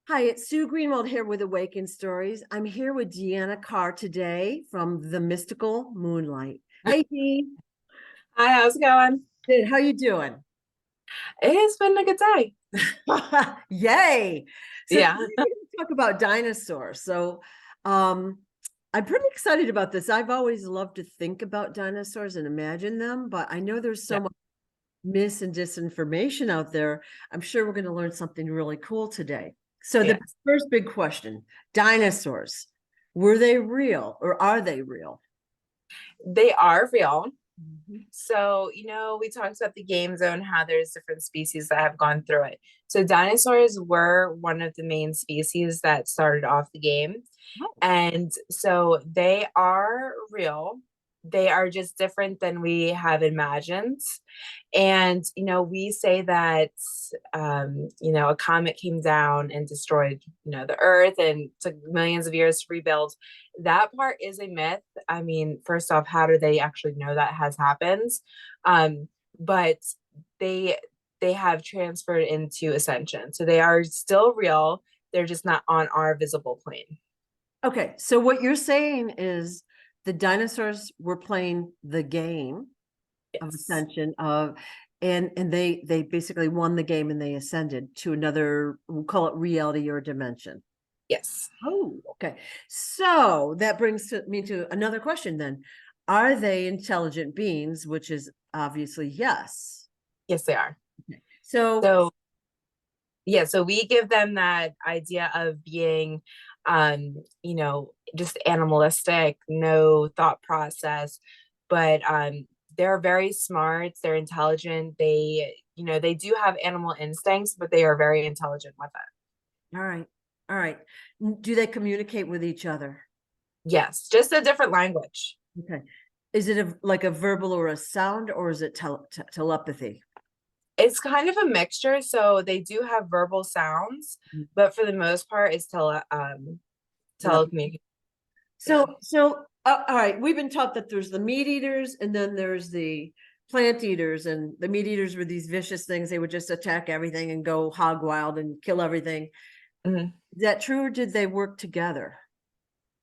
Hi, it's Sue Greenwald here with Awaken Stories. I'm here with Deanna Carr today from the Mystical Moonlight. Hey, Dee. Hi, how's it going? Good. How you doing? It has been a good day. Yay! So today Yeah. we're going to talk about dinosaurs. Um, I'm pretty excited about this. I've always loved to think about dinosaurs and imagine them, but I know there's Yeah. so much mis and disinformation out there. I'm sure we're going to learn something really cool today. So the Yes. first big question, dinosaurs, were they real or are they real? They are real. Mhm. So, we talked about the game zone, how there's different species that have gone through it. So, dinosaurs were one of the main species that started off the game. Oh, And so they are real. They are just different than we have imagined. And, we say that, a comet came down and destroyed, the earth and took millions of years to rebuild. That part is a myth. I mean, first off, how do they actually know that has happened? But they they have transferred into ascension. So they are still real. They're just not on our visible plane. okay. So what you're saying is the dinosaurs were playing the game of Yes. ascension of and they basically won the game and they ascended to another, we'll call it reality or dimension. Yes. Oh, okay. So that brings me to another question then. Are they intelligent beings? Which is obviously yes. Yes, they are. Okay. So, So yeah, so we give them that idea of being just animalistic, no thought process, but they're very smart, they're intelligent, they do have animal instincts, but they are very intelligent with it. all right. All right. Do they communicate with each other? Yes, just a different language. Okay. Is it like a verbal or a sound, or is it telepathy? It's kind of a mixture, so they do have verbal sounds, but for the most part, it's Telepathy. telecommunication. Yeah. So, all right. We've been taught that there's the meat eaters and then there's the plant eaters, and the meat eaters were these vicious things. They would just attack everything and go hog wild and kill everything. Mhm. Is that true, or did they work together?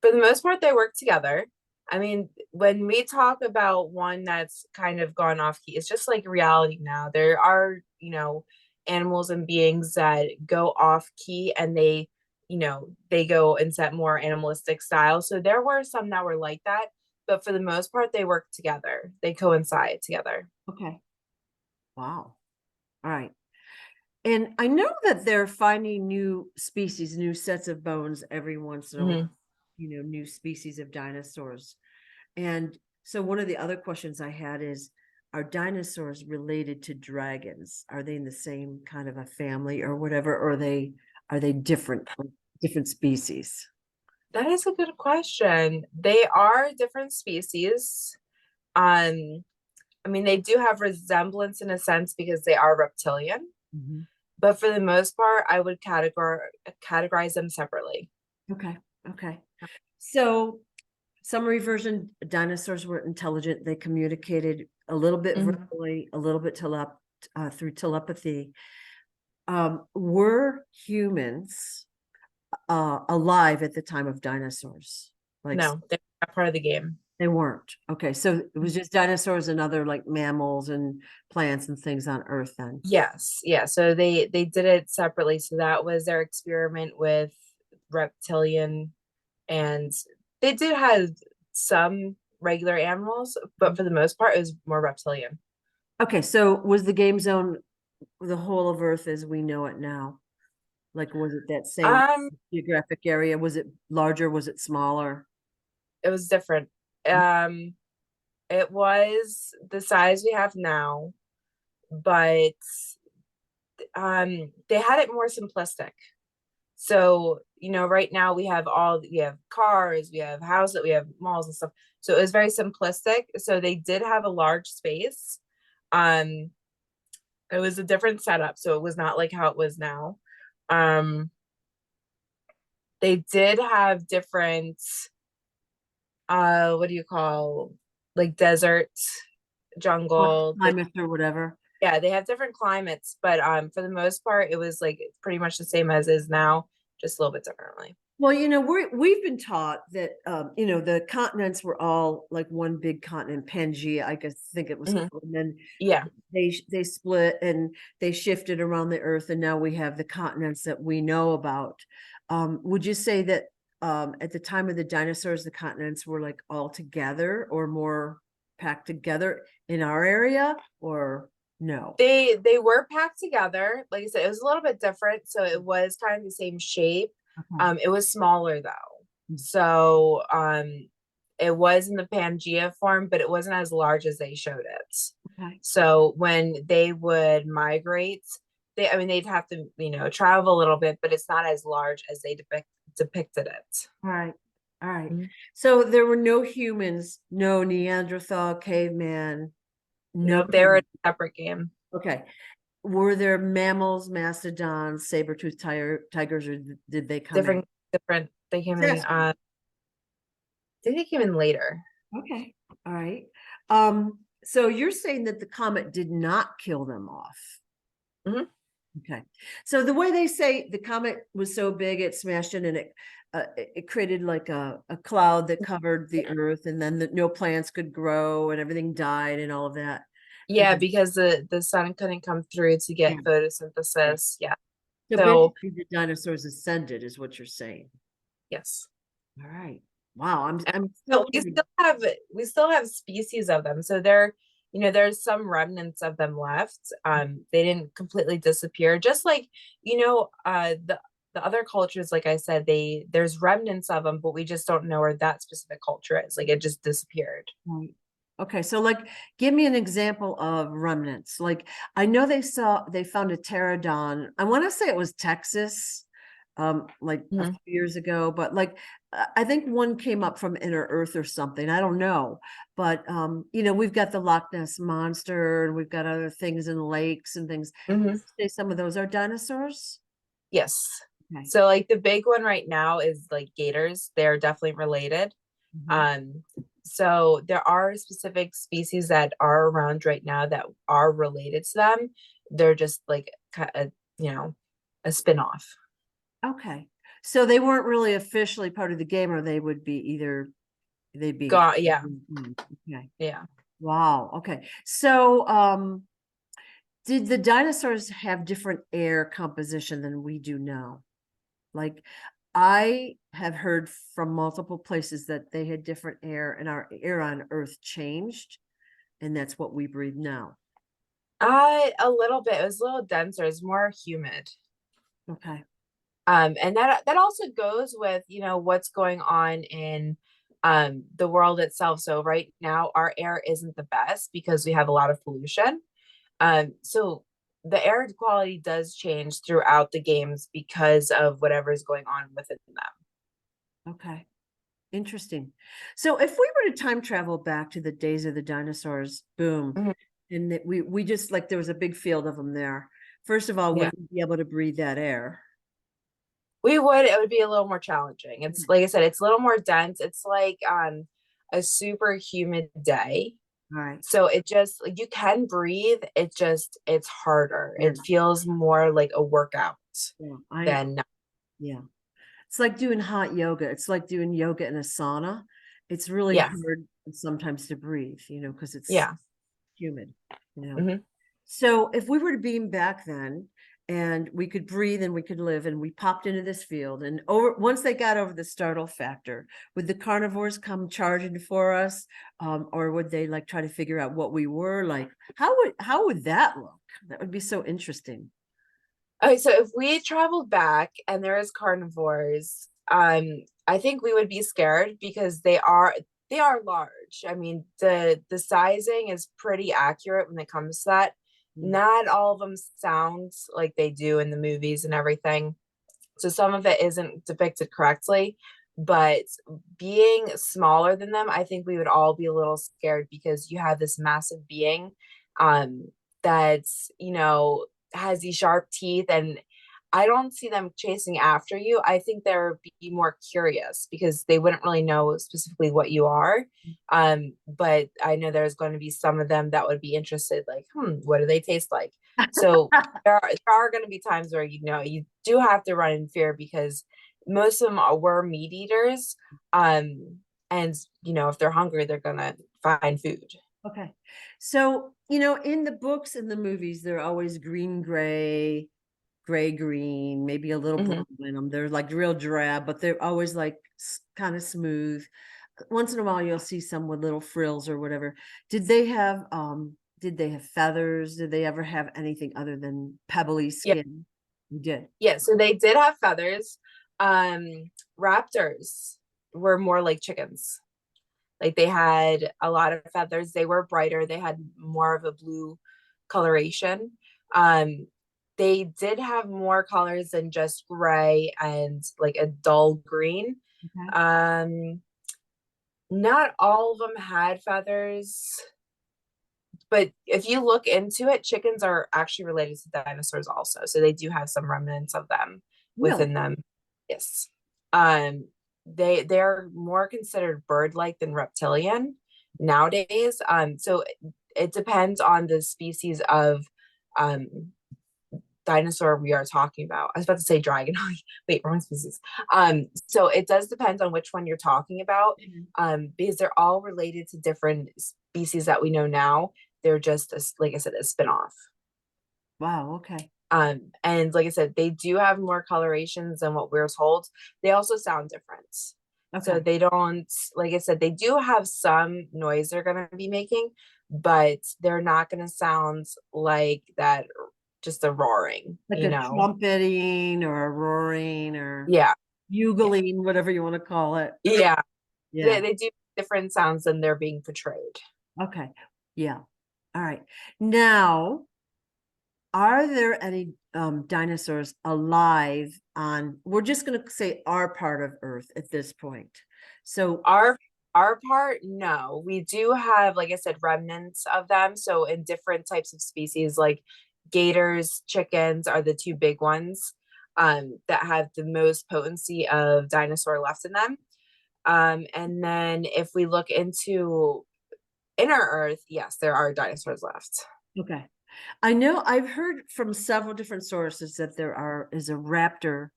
For the most part, they work together. I mean, when we talk about one that's kind of gone off key, it's just like reality now. There are, animals and beings that go off key and they go and set more animalistic style. So there were some that were like that, but for the most part, they work together. They coincide together. Okay. Wow. All right. And I know that they're finding new species, new sets of bones every once in a while, Mhm. new species of dinosaurs. And so one of the other questions I had is, are dinosaurs related to dragons? Are they in the same kind of a family or whatever, or are they different species? That is a good question. They are different species. Um, I mean, they do have resemblance in a sense because they are reptilian, Mhm. but for the most part, I would categorize them separately. Okay. Okay. So summary version, dinosaurs were intelligent. They communicated a little bit Mhm. verbally, a little bit through telepathy. Were humans alive at the time of dinosaurs? Like No, they're not part of the game. they weren't. Okay, so it was just dinosaurs and other like mammals and plants and things on Earth then. Yes, yeah. So they did it separately. So that was their experiment with reptilian, and they did have some regular animals, but for the most part, it was more reptilian. Okay, so was the game zone the whole of Earth as we know it now? Like, was it that same Um, geographic area? Was it larger? Was it smaller? it was different. Um, it was the size we have now, but they had it more simplistic. So, right now we have cars, we have houses, we have malls and stuff. So it was very simplistic. So they did have a large space. Um, it was a different setup, so it was not like how it was now. Um, they did have different what do you call, like desert, jungle. Climate or whatever. Yeah, they have different climates, but for the most part, it was like pretty much the same as is now. just a little bit differently. Well, we've been taught that the continents were all like one big continent, Pangea, I guess think it was Hmm. called. And then Yeah. they split and they shifted around the earth, and now we have the continents that we know about. Would you say that at the time of the dinosaurs, the continents were like all together or more packed together in our area, or no? They were packed together. Like I said, it was a little bit different. So it was kind of the same shape. Okay. It was smaller though. Mm. So it was in the Pangea form, but it wasn't as large as they showed it. Okay. So when they would migrate, I mean, they'd have to, travel a little bit, but it's not as large as they depicted it. All right. All right. Mhm. So there were no humans, no Neanderthal, caveman, no Nope, they were a humans. separate game. Okay. Were there mammals, mastodons, saber-toothed tigers, or did they come in? Different. They came in, That's fine. I think they came in later. Okay. All right. So you're saying that the comet did not kill them off. Hmm. Okay. So the way they say the comet was so big, it smashed in and it created like a cloud that covered the earth, and then no plants could grow and everything died and all of that. Yeah, because the sun couldn't come through to Yeah. get Yeah. photosynthesis. Yeah. So So basically the dinosaurs ascended is what you're saying. yes. All right. Wow. I'm But still getting. we still have species of them. So there's some remnants of them left. They didn't completely disappear. Just like, the other cultures, like I said, there's remnants of them, but we just don't know where that specific culture is. Like it just disappeared. Right. Okay, so like give me an example of remnants. Like I know they found a pterodon. I want to say it was Texas, like a Mhm. few years ago, but like I think one came up from inner Earth or something. I don't know. But we've got the Loch Ness monster and we've got other things in lakes and things. Mhm. Say some of those are dinosaurs. Yes. Okay. So like the big one right now is like gators. They're definitely related. Mhm. Um, so there are specific species that are around right now that are related to them. They're just like you know, a spin-off. Okay. So they weren't really officially part of the game, or they would be either they'd be. Got yeah, Okay. yeah. Wow. Okay. So, did the dinosaurs have different air composition than we do now? Like, I have heard from multiple places that they had different air, and our air on Earth changed, and that's what we breathe now. A little bit. It was a little denser. It's more humid. Okay. And that also goes with, what's going on in the world itself. So right now our air isn't the best because we have a lot of pollution. So the air quality does change throughout the games because of whatever's going on within them. Okay. Interesting. So, if we were to time travel back to the days of the dinosaurs, boom, Mhm. and that we just like there was a big field of them there. First of all, Yeah, would we be able to breathe that air? we would. It would be a little more challenging. It's Okay. like I said, it's a little more dense. It's like a super humid day. All right. So it just like you can breathe. It's harder. Yeah. It feels more like a workout Yeah. I than Yeah. It's like doing hot yoga. It's like doing yoga in a sauna. It's really yeah, hard sometimes to breathe, because it's yeah. humid, you know. Hmm. So if we were to beam back then and we could breathe and we could live and we popped into this field and once they got over the startle factor, would the carnivores come charging for us? Or would they like try to figure out what we were like? How would that look? That would be so interesting. Okay, so if we traveled back and there is carnivores, I think we would be scared because they are large. I mean, the sizing is pretty accurate when it comes to that. Mm. Not all of them sound like they do in the movies and everything. So some of it isn't depicted correctly, but being smaller than them, I think we would all be a little scared because you have this massive being um that's, has these sharp teeth and I don't see them chasing after you. I think they're be more curious because they wouldn't really know specifically what you are. But I know there's going to be some of them that would be interested, like, what do they taste like? So there are going to be times where, you do have to run in fear because most of them were meat eaters. And if they're hungry, they're going to find food. Okay. So, in the books and the movies, they're always green, gray, gray, green, maybe a little Hmm. brown in them. They're like real drab, but they're always like kind of smooth. Once in a while, you'll see some with little frills or whatever. Did they have feathers? Did they ever have anything other than pebbly Yeah. skin? You did. Yeah. So they did have feathers. Raptors were more like chickens. Like they had a lot of feathers. They were brighter. They had more of a blue coloration. Um, they did have more colors than just gray and like a dull green. Okay. Um, Not all of them had feathers, but if you look into it, chickens are actually related to dinosaurs also. So they do have some remnants of them Really? within them. Yes. Um, they're more considered bird-like than reptilian nowadays. So it depends on the species of um dinosaur we are talking about. I was about to say dragon. Wait, wrong species. So it does depend on which one you're talking about. Mhm. Because they're all related to different species that we know now. They're just like I said, a spin-off. Wow. Okay. And like I said, they do have more colorations than what we're told. They also sound different. So Okay. they don't, like I said, they do have some noise they're going to be making, but they're not going to sound like that, just a roaring, Like a trumpeting or a roaring or Yeah. Yeah. bugling, whatever you want to call it. Yeah. Yeah. They do different sounds than they're being portrayed. Okay. Yeah. All right. Now, are there any dinosaurs alive on, we're just going to say our part of Earth at this point. So, Our our part, no. We do have, like I said, remnants of them. So in different types of species, like gators, chickens are the two big ones that have the most potency of dinosaur left in them. And then if we look into inner Earth, yes, there are dinosaurs left. okay. I know I've heard from several different sources that is a raptor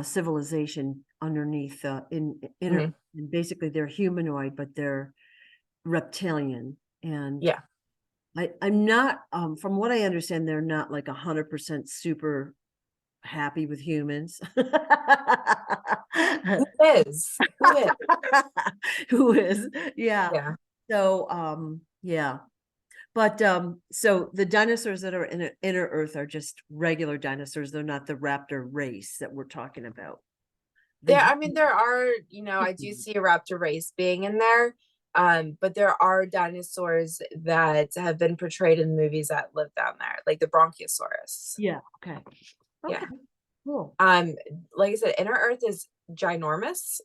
civilization underneath in inner, Mhm. and basically they're humanoid, but they're reptilian. And Yeah. I'm not, from what I understand, they're not like 100% super happy with humans. Who is? Who is? Who is? Yeah. Yeah. So, yeah. But so the dinosaurs that are in inner Earth are just regular dinosaurs. They're not the raptor race that we're talking about. They I just, mean, there are, I do see a raptor race being in there. But there are dinosaurs that have been portrayed in movies that live down there, like the Bronchiosaurus. yeah. Okay. Yeah. Okay. Cool. Um, like I said, inner Earth is ginormous.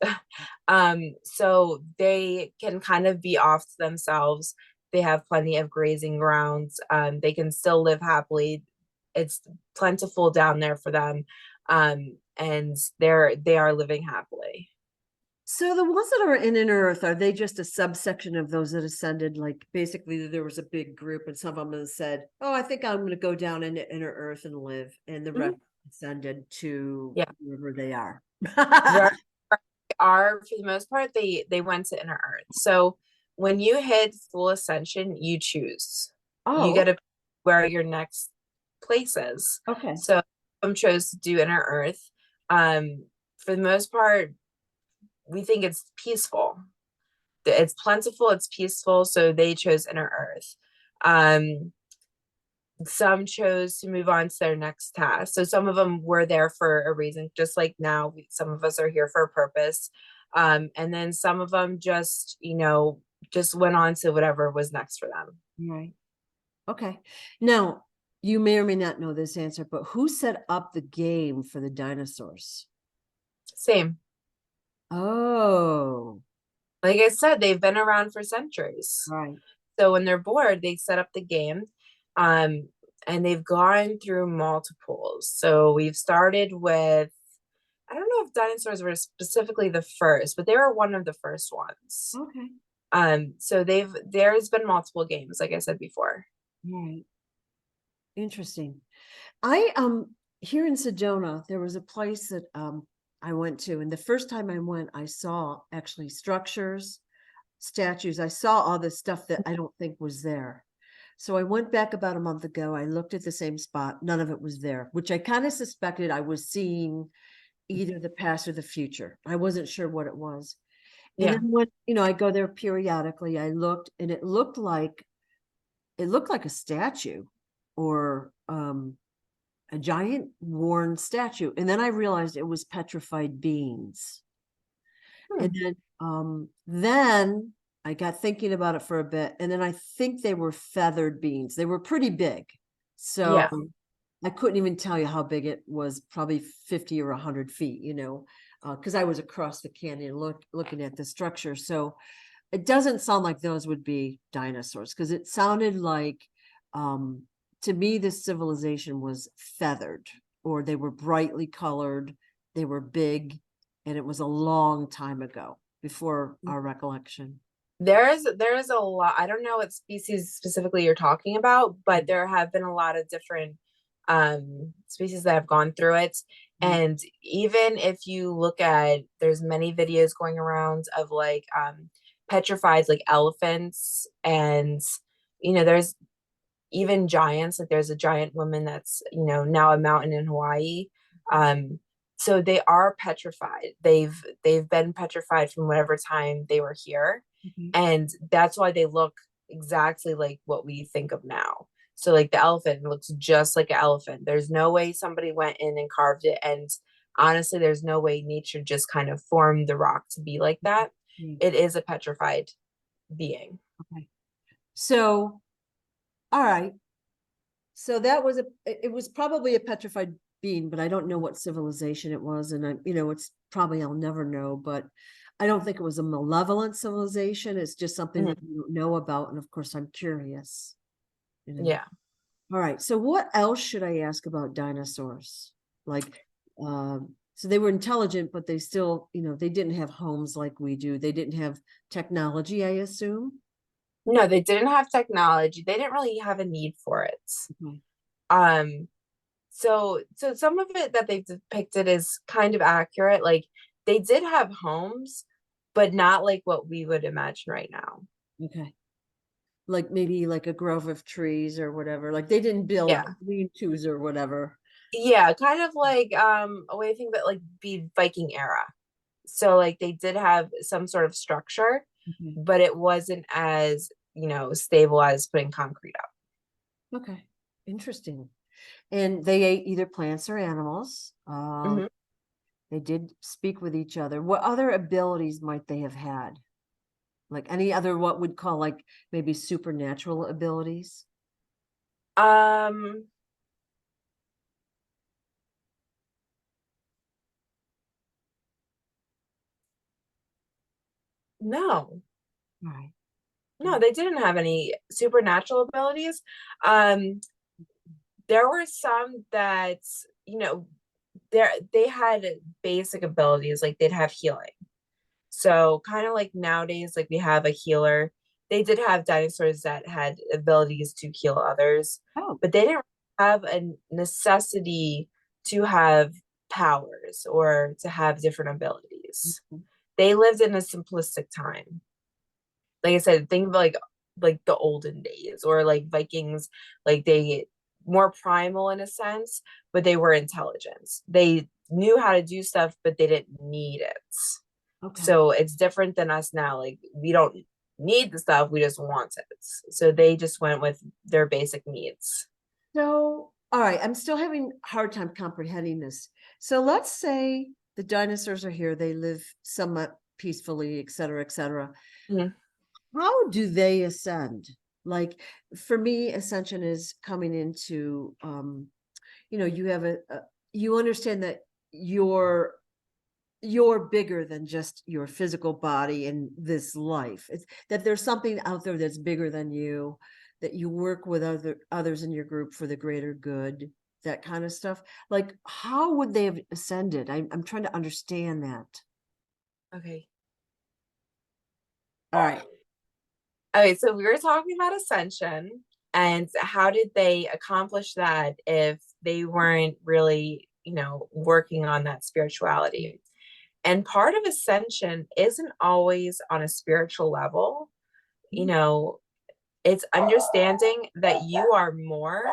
So they can kind of be off to themselves. They have plenty of grazing grounds. They can still live happily. It's plentiful down there for them. And they are living happily. So the ones that are in inner Earth, are they just a subsection of those that ascended? Like basically there was a big group and some of them said, oh, I think I'm going to go down into inner Earth and live. And the Mhm. rest ascended to Yeah. wherever they are. There are, for the most part, they went to inner Earth. So when you hit full ascension, you choose. You get Oh, to pick where your next place is. okay. So some chose to do inner Earth. For the most part, we think it's peaceful. It's plentiful, it's peaceful, so they chose inner Earth. Um, some chose to move on to their next task. So some of them were there for a reason, just like now, some of us are here for a purpose. And then some of them just went on to whatever was next for them. Right. Okay. Now, you may or may not know this answer, but who set up the game for the dinosaurs? Same. Oh, Like I said, they've been around for centuries. right. So when they're bored, they set up the game. Um, and they've gone through multiples. So we've started with, I don't know if dinosaurs were specifically the first, but they were one of the first ones. Okay. So there's been multiple games, like I said before. Right. Interesting. I here in Sedona, there was a place that I went to, and the first time I went, I saw actually structures, statues. I saw all this stuff that I don't think was there. So I went back about a month ago. I looked at the same spot. None of it was there, which I kind of suspected I was seeing either the past or the future. I wasn't sure what it was. And Yeah. then when, I go there periodically, I looked and it looked like a statue or a giant worn statue. And then I realized it was petrified beans. Hmm. And then I got thinking about it for a bit, and then I think they were feathered beans. They were pretty big. So Yeah. I couldn't even tell you how big it was, probably 50 or 100 feet, because I was across the canyon looking at the structure. So it doesn't sound like those would be dinosaurs, because it sounded like, to me, this civilization was feathered, or they were brightly colored, they were big, and it was a long time ago before our recollection. There's a lot. I don't know what species specifically you're talking about, but there have been a lot of different species that have gone through it. Mhm. And even if you look at, there's many videos going around of like petrified like elephants, and there's even giants, like there's a giant woman that's now a mountain in Hawaii. So they are petrified. They've been petrified from whatever time they were here, Mhm. and that's why they look exactly like what we think of now. So like the elephant looks just like an elephant. There's no way somebody went in and carved it, and honestly there's no way nature just kind of formed the rock to be like that. Mhm. It is a petrified being. Okay. So, all right. So that was it was probably a petrified being, but I don't know what civilization it was. And it's probably, I'll never know, but I don't think it was a malevolent civilization. It's just something Mhm. that we don't know about. And of course, I'm curious. Yeah. All right. So what else should I ask about dinosaurs? Like, so they were intelligent, but they still, they didn't have homes like we do. They didn't have technology, I assume. No, they didn't have technology. They didn't really have a need for it. Okay. Um, so some of it that they've depicted is kind of accurate. Like they did have homes, but not like what we would imagine right now. Okay. Like maybe like a grove of trees or whatever. Like they didn't build Yeah. lean-tos or whatever. Yeah, kind of like a way to think that like be Viking era. So like they did have some sort of structure, Okay. but it wasn't as, stable as putting concrete up. Okay. Interesting. And they ate either plants or animals. Mhm. They did speak with each other. What other abilities might they have had? Like any other, what would call like maybe supernatural abilities? Um, no. Right. No, they didn't have any supernatural abilities. Um, there were some that, you know, they had basic abilities, like they'd have healing. So kind of like nowadays, like we have a healer. They did have dinosaurs that had abilities to heal others, Oh. but they didn't have a necessity to have powers or to have different abilities. Mhm. They lived in a simplistic time. Like I said, think of like the olden days or like Vikings, like they more primal in a sense, but they were intelligent. They knew how to do stuff, but they didn't need it. Okay. So it's different than us now. Like we don't need the stuff, we just want it. So they just went with their basic needs. So, all right, I'm still having a hard time comprehending this. So let's say the dinosaurs are here, they live somewhat peacefully, et cetera, et cetera. Mhm. How do they ascend? Like for me, ascension is coming into you have you understand that you're you're bigger than just your physical body in this life. It's that there's something out there that's bigger than you, that you work with others in your group for the greater good, that kind of stuff. Like, how would they have ascended? I'm trying to understand that. Okay. All right. Okay, so we were talking about ascension and how did they accomplish that if they weren't really, working on that spirituality. And part of ascension isn't always on a spiritual level. You know, it's understanding that you are more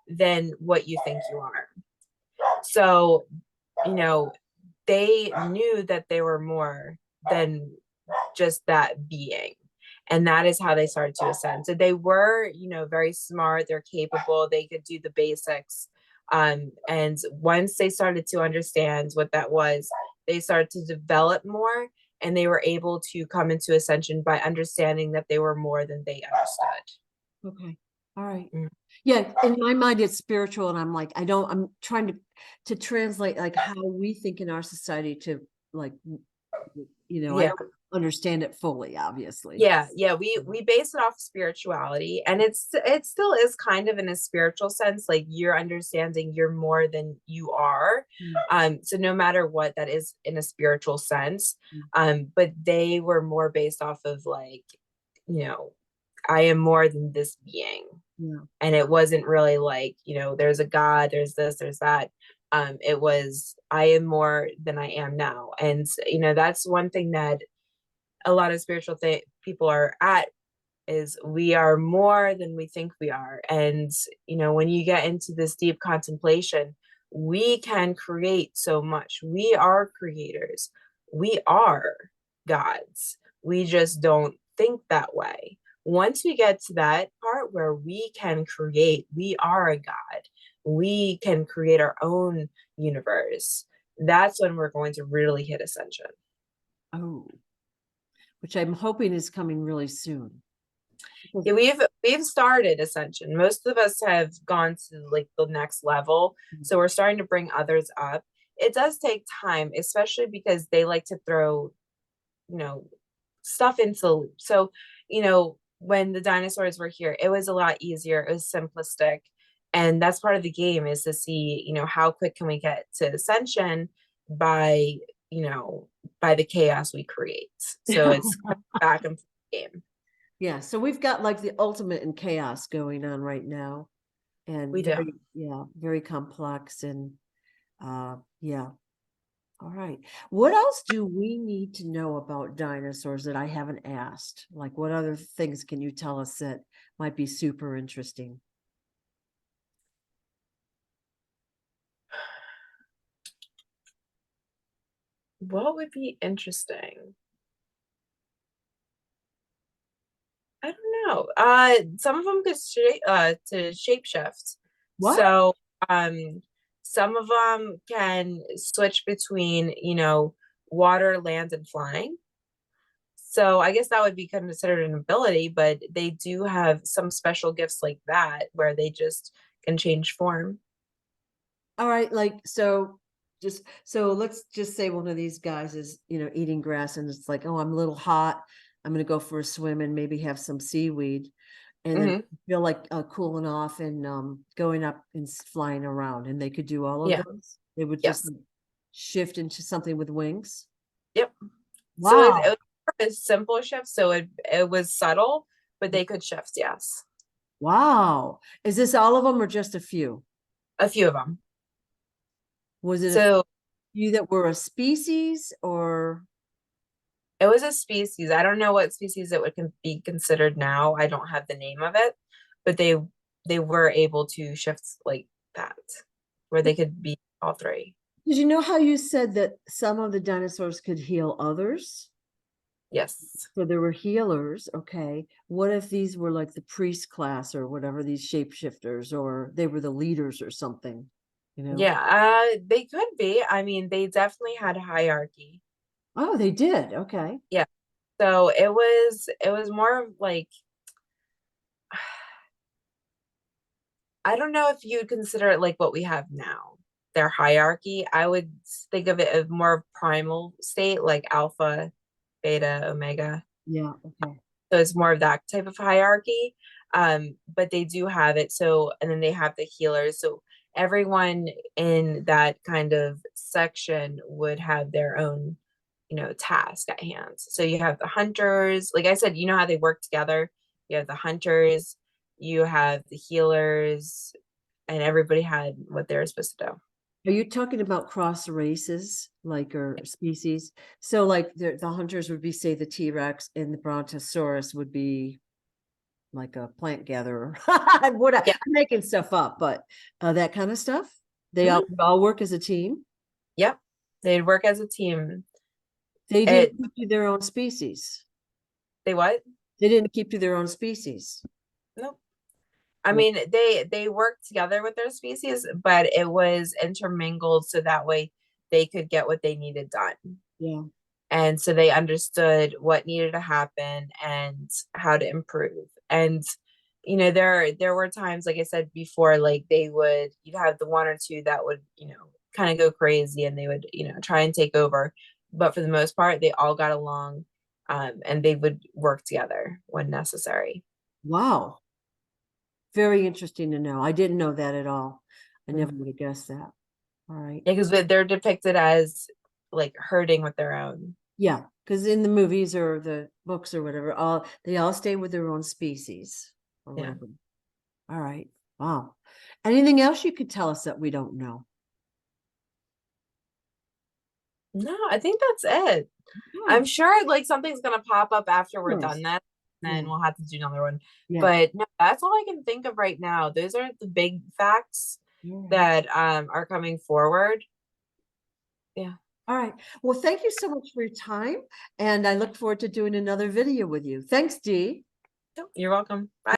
than what you think you are. So, you know, they knew that they were more than just that being. And that is how they started to ascend. So they were, very smart, they're capable, they could do the basics. And once they started to understand what that was, they started to develop more and they were able to come into ascension by understanding that they were more than they understood. Okay. All right. Mm. Yeah, in my mind it's spiritual, and I'm trying to translate like how we think in our society to like I Yeah. don't understand it fully, obviously. Yeah, we base it off spirituality, and it still is kind of in a spiritual sense, like you're understanding you're more than you are. So no matter what, that is in a spiritual sense. But they were more based off of like, you know, I am more than this being. Yeah. And it wasn't really like, there's a God, there's this, there's that. It was I am more than I am now. And that's one thing that a lot of spiritual people are at, is we are more than we think we are. And when you get into this deep contemplation, we can create so much. We are creators, we are gods, we just don't think that way. Once we get to that part where we can create, we are a god, we can create our own universe, that's when we're going to really hit ascension. Oh, which I'm hoping is coming really soon. Yeah, we've started ascension. Most of us have gone to like the next level, so we're starting to bring others up. It does take time, especially because they like to throw, you know, stuff into. So, when the dinosaurs were here, it was a lot easier. It was simplistic, and that's part of the game, is to see, how quick can we get to ascension by, by the chaos we create. So it's back and forth game. Yeah, so we've got like the ultimate in chaos going on right now, and We do. very complex, and yeah. All right. What else do we need to know about dinosaurs that I haven't asked? Like, what other things can you tell us that might be super interesting? What would be interesting? I don't know. Some of them could to shapeshift. What? So, some of them can switch between, water, land, and flying. So I guess that would be considered an ability, but they do have some special gifts like that where they just can change form. All right, like so let's just say one of these guys is, eating grass and it's like, oh, I'm a little hot. I'm gonna go for a swim and maybe have some seaweed. And then Hmm. feel like cooling off and going up and flying around. And they could do all of Yeah. those. They would just Yes. shift into something with wings. Yep. So it Wow. was a simple shift. So it was subtle, but they could shift. Yes. Wow. Is this all of them or just a few? A few of them. Was it a So few that were a species or? it was a species. I don't know what species it would be considered now. I don't have the name of it, but they were able to shift like that, where they could be all three. Did you know how you said that some of the dinosaurs could heal others? Yes. So there were healers. Okay. What if these were like the priest class or whatever, these shapeshifters, or they were the leaders or something, you know? Yeah, they could be. I mean, they definitely had hierarchy. Oh, they did. Okay. Yeah. So it was more of like, I don't know if you'd consider it like what we have now, their hierarchy. I would think of it as more of primal state, like alpha, beta, omega. Yeah. Okay. So it's more of that type of hierarchy. But they do have it. So, and then they have the healers. So everyone in that kind of section would have their own, task at hand. So you have the hunters, like I said, you know how they work together. You have the hunters, you have the healers, and everybody had what they were supposed to do. Are you talking about cross races, like, or species? So like the hunters would be, say, the T-Rex, and the Brontosaurus would be like a plant gatherer. I'm Yeah. making stuff up, but that kind of stuff. They all Mhm. all work as a team. Yep. They'd work as a team. They It didn't keep to their own species. they what? They didn't keep to their own species. Nope. I mean, they worked together with their species, but it was intermingled so that way they could get what they needed done. Yeah. And so they understood what needed to happen and how to improve. And there were times, like I said before, like you'd have the one or two that would, kind of go crazy, and they would, try and take over. But for the most part, they all got along, and they would work together when necessary. Wow. Very interesting to know. I didn't know that at all. I never Mm. would have guessed that. All right. Yeah, because they're depicted as like herding with their own. Yeah, because in the movies or the books or whatever, they all stay with their own species or Yeah. whatever. All right. Wow. Anything else you could tell us that we don't know? No, I think that's it. Yeah. I'm sure like something's gonna pop up after we're Yes. done that, Yeah. and we'll have to do another one. Yeah. But no, that's all I can think of right now. Those are the big facts Yeah. that are coming forward. Yeah. All right. Well, thank you so much for your time. And I look forward to doing another video with you. Thanks, Dee. You're welcome. Bye.